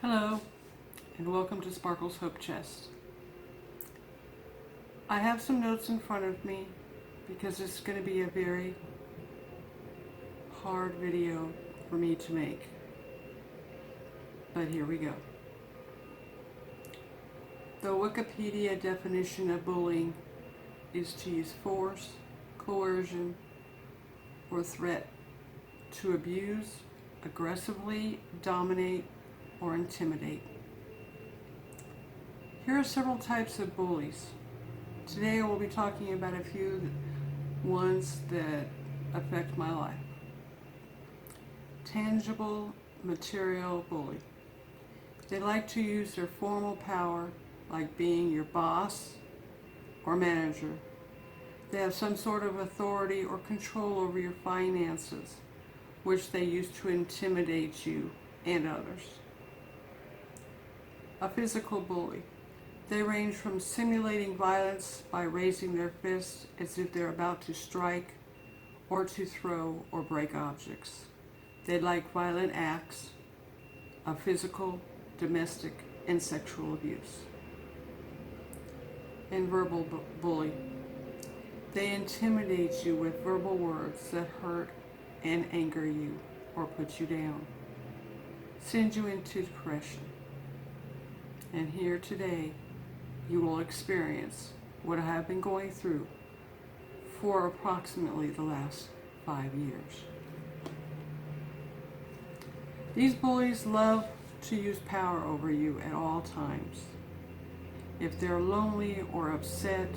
Hello, and welcome to Sparkle's Hope Chest. I have some notes in front of me because it's going to be a very hard video for me to make. But here we go. The Wikipedia definition of bullying is to use force, coercion, or threat to abuse, aggressively dominate, or intimidate. Here are several types of bullies. Today I will be talking about a few ones that affect my life. Tangible material bully. They like to use their formal power, like being your boss or manager. They have some sort of authority or control over your finances, which they use to intimidate you and others. A physical bully. They range from simulating violence by raising their fists as if they're about to strike or to throw or break objects. They like violent acts of physical, domestic, and sexual abuse. And verbal bully. They intimidate you with verbal words that hurt and anger you or put you down, send you into depression. And here today, you will experience what I have been going through for approximately the last 5 years. These bullies love to use power over you at all times. If they're lonely or upset,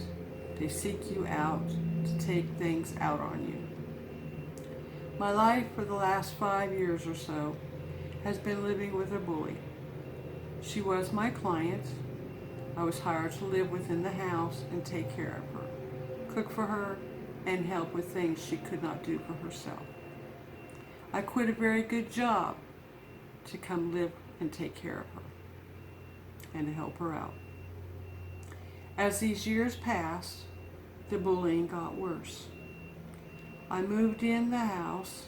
they seek you out to take things out on you. My life for the last 5 years or so has been living with a bully. She was my client. I was hired to live within the house and take care of her, cook for her, and help with things she could not do for herself. I quit a very good job to come live and take care of her and to help her out. As these years passed, the bullying got worse. I moved in the house.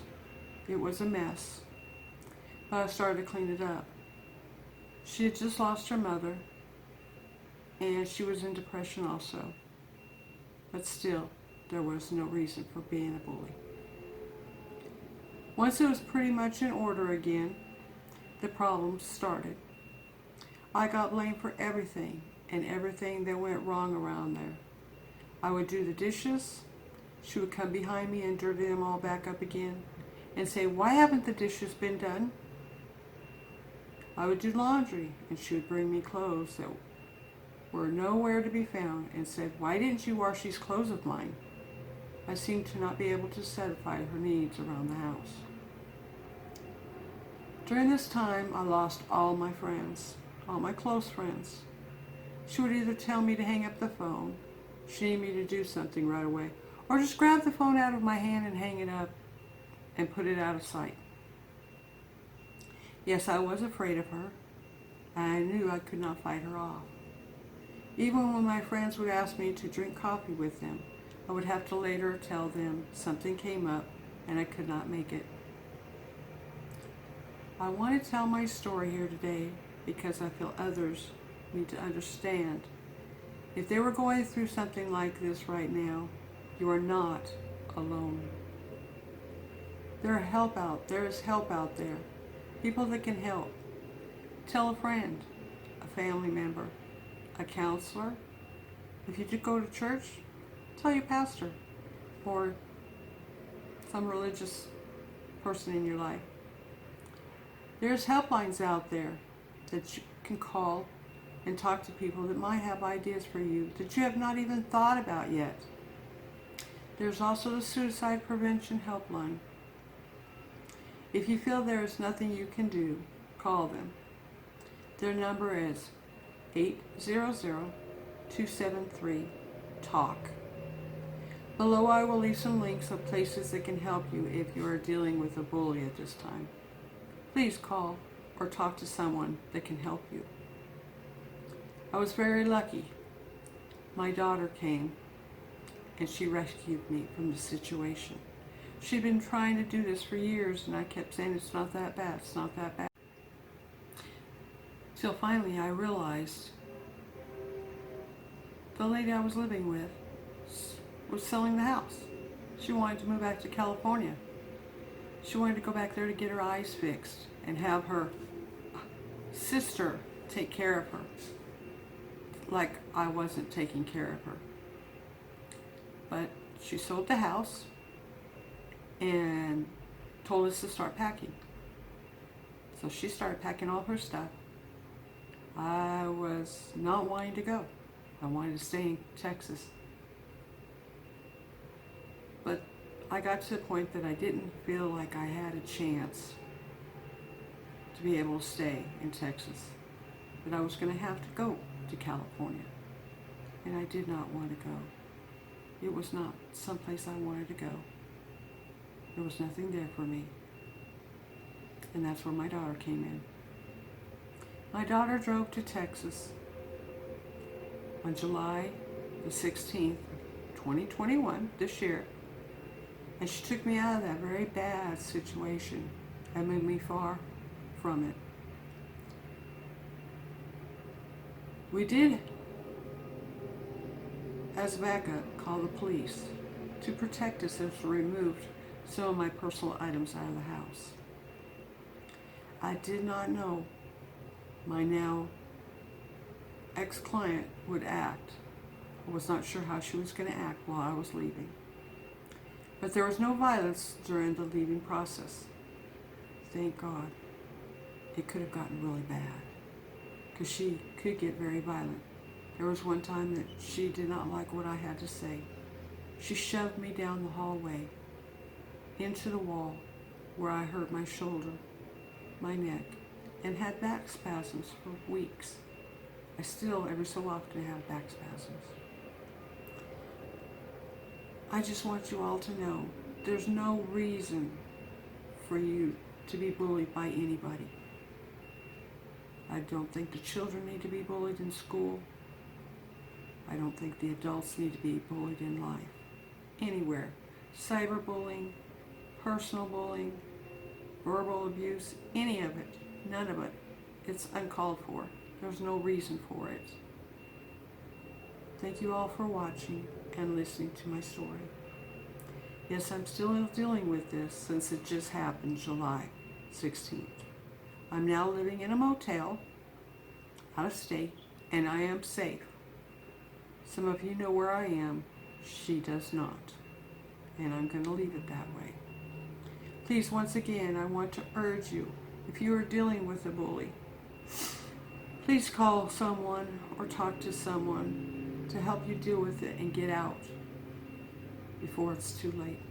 It was a mess, but I started to clean it up. She had just lost her mother, and she was in depression also. But still, there was no reason for being a bully. Once it was pretty much in order again, the problems started. I got blamed for everything and everything that went wrong around there. I would do the dishes. She would come behind me and dirty them all back up again and say, "Why haven't the dishes been done?" I would do laundry, and she would bring me clothes that were nowhere to be found and said, "Why didn't you wash these clothes of mine?" I seemed to not be able to satisfy her needs around the house. During this time, I lost all my friends, all my close friends. She would either tell me to hang up the phone, she needed me to do something right away, or just grab the phone out of my hand and hang it up and put it out of sight. Yes, I was afraid of her, and I knew I could not fight her off. Even when my friends would ask me to drink coffee with them, I would have to later tell them something came up and I could not make it. I want to tell my story here today because I feel others need to understand. If they were going through something like this right now, you are not alone. There is help out there. People that can help. Tell a friend, a family member, a counselor. If you do go to church, tell your pastor or some religious person in your life. There's helplines out there that you can call and talk to people that might have ideas for you that you have not even thought about yet. There's also the suicide prevention helpline. If you feel there is nothing you can do, call them. Their number is 800-273-TALK. Below I will leave some links of places that can help you if you are dealing with a bully at this time. Please call or talk to someone that can help you. I was very lucky. My daughter came and she rescued me from the situation. She'd been trying to do this for years, and I kept saying, "It's not that bad, it's not that bad." Till finally I realized the lady I was living with was selling the house. She wanted to move back to California. She wanted to go back there to get her eyes fixed and have her sister take care of her, like I wasn't taking care of her. But she sold the house and told us to start packing. So she started packing all her stuff. I was not wanting to go. I wanted to stay in Texas. But I got to the point that I didn't feel like I had a chance to be able to stay in Texas. That I was going to have to go to California. And I did not want to go. It was not someplace I wanted to go. There was nothing there for me. And that's where my daughter came in. My daughter drove to Texas on July the 16th, 2021, this year. And she took me out of that very bad situation and moved me far from it. We did, as backup, call the police to protect us as we removed some of my personal items out of the house. I did not know my now ex-client would act. I was not sure how she was going to act while I was leaving. But there was no violence during the leaving process. Thank God. It could have gotten really bad, because she could get very violent. There was one time that she did not like what I had to say. She shoved me down the hallway into the wall where I hurt my shoulder, my neck, and had back spasms for weeks. I still, every so often, have back spasms. I just want you all to know there's no reason for you to be bullied by anybody. I don't think the children need to be bullied in school. I don't think the adults need to be bullied in life. Anywhere. Cyberbullying, personal bullying, verbal abuse, any of it, none of it. It's uncalled for. There's no reason for it. Thank you all for watching and listening to my story. Yes, I'm still dealing with this since it just happened July 16th. I'm now living in a motel out of state, and I am safe. Some of you know where I am. She does not. And I'm going to leave it that way. Please, once again, I want to urge you, if you are dealing with a bully, please call someone or talk to someone to help you deal with it and get out before it's too late.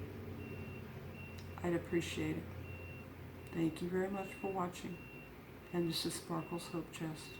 I'd appreciate it. Thank you very much for watching. And this is Sparkle's Hope Chest.